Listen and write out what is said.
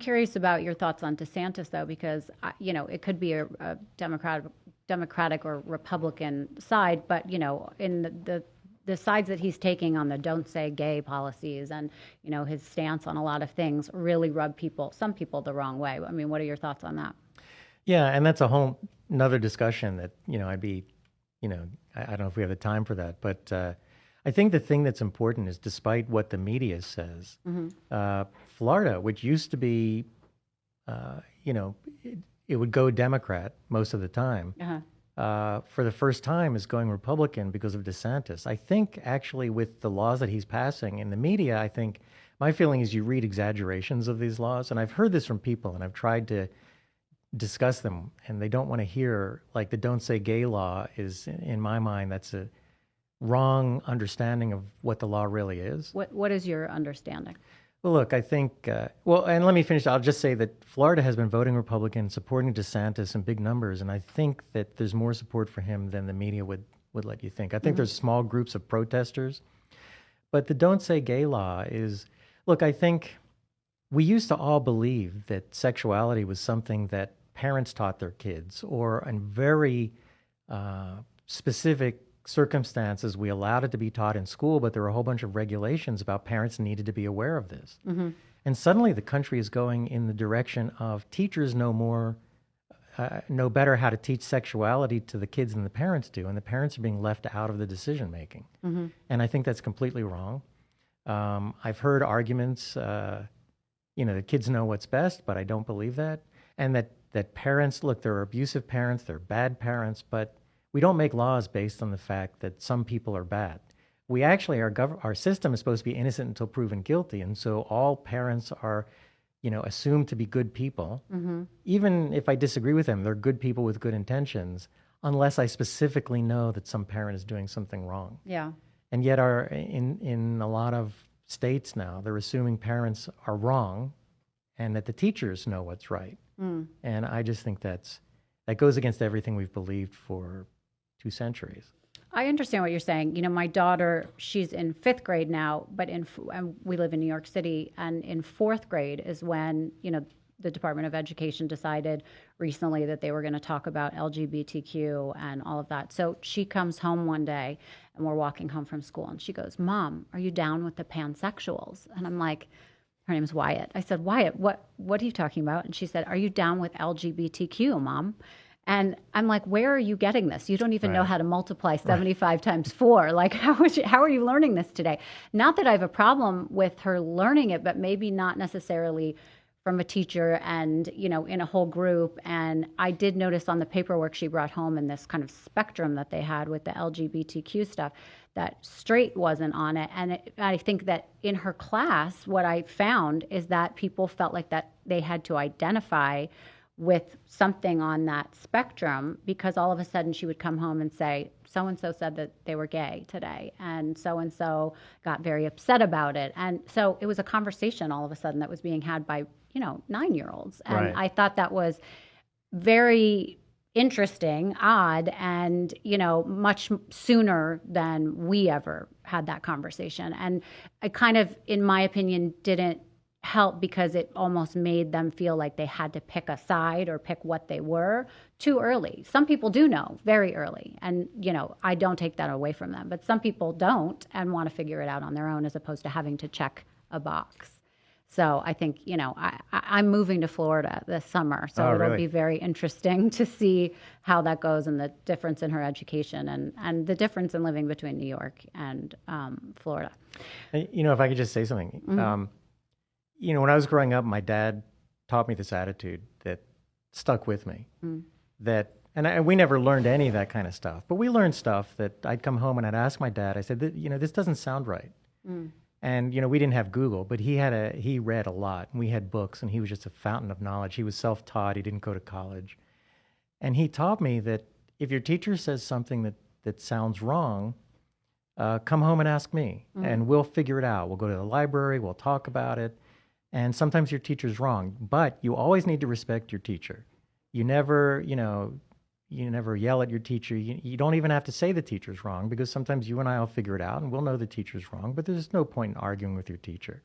Curious about your thoughts on DeSantis, though, because it could be a Democratic or Republican side, but in the sides that he's taking on the "Don't Say Gay" policies and his stance on a lot of things really rub some people the wrong way. I mean, what are your thoughts on that? Yeah, and that's a whole another discussion that, I'd be, I don't know if we have the time for that, but I think the thing that's important is despite what the media says, Florida, which used to be, it would go Democrat most of the time, for the first time is going Republican because of DeSantis. I think actually with the laws that he's passing in the media, I think my feeling is you read exaggerations of these laws, and I've heard this from people, and I've tried to discuss them, and they don't want to hear, like the "Don't Say Gay" law is, in my mind, that's a wrong understanding of what the law really is. What is your understanding? Well, look, I think, and let me finish. I'll just say that Florida has been voting Republican, supporting DeSantis in big numbers, and I think that there's more support for him than the media would let you think. I think there's small groups of protesters, but the "Don't Say Gay" law is, look, I think we used to all believe that sexuality was something that parents taught their kids, or in very specific circumstances, we allowed it to be taught in school, but there were a whole bunch of regulations about parents needed to be aware of this. And suddenly the country is going in the direction of teachers know better how to teach sexuality to the kids than the parents do, and the parents are being left out of the decision making. And I think that's completely wrong. I've heard arguments, the kids know what's best, but I don't believe that. And that parents, look, there are abusive parents, there are bad parents, but we don't make laws based on the fact that some people are bad. We actually, our system is supposed to be innocent until proven guilty, and so all parents are, assumed to be good people. Even if I disagree with them, they're good people with good intentions, unless I specifically know that some parent is doing something wrong. Yeah. And yet, in a lot of states now, they're assuming parents are wrong, and that the teachers know what's right. And I just think that goes against everything we've believed for 2 centuries. I understand what you're saying. My daughter, she's in 5th grade now, but and we live in New York City, and in 4th grade is when, the Department of Education decided recently that they were going to talk about LGBTQ and all of that. So she comes home one day, and we're walking home from school, and she goes, "Mom, are you down with the pansexuals?" And I'm like, her name's Wyatt. I said, "Wyatt, what are you talking about?" And she said, "Are you down with LGBTQ, Mom?" And I'm like, "Where are you getting this? You don't even know how to multiply 75 times 4. Like, how are you learning this today?" Not that I have a problem with her learning it, but maybe not necessarily from a teacher and, in a whole group. And I did notice on the paperwork she brought home in this kind of spectrum that they had with the LGBTQ stuff, that straight wasn't on it. And I think that in her class, what I found is that people felt like that they had to identify with something on that spectrum, because all of a sudden she would come home and say, "So-and-so said that they were gay today, and so-and-so got very upset about it." And so it was a conversation all of a sudden that was being had by, 9-year-olds. And I thought that was very interesting, odd, and, much sooner than we ever had that conversation. And it kind of, in my opinion, didn't help, because it almost made them feel like they had to pick a side or pick what they were too early. Some people do know very early, and I don't take that away from them, but some people don't and want to figure it out on their own, as opposed to having to check a box. So I think, I'm moving to Florida this summer, so it'll be very interesting to see how that goes, and the difference in her education, and the difference in living between New York and Florida. If I could just say something. When I was growing up, my dad taught me this attitude that stuck with me. And we never learned any of that kind of stuff, but we learned stuff that I'd come home and I'd ask my dad. I said, "This doesn't sound right." And we didn't have Google, but he read a lot, and we had books, and he was just a fountain of knowledge. He was self-taught. He didn't go to college, and he taught me that if your teacher says something that sounds wrong, come home and ask me, and we'll figure it out. We'll go to the library. We'll talk about it. And sometimes your teacher's wrong, but you always need to respect your teacher. You never yell at your teacher. You don't even have to say the teacher's wrong, because sometimes you and I will figure it out and we'll know the teacher's wrong, but there's no point in arguing with your teacher.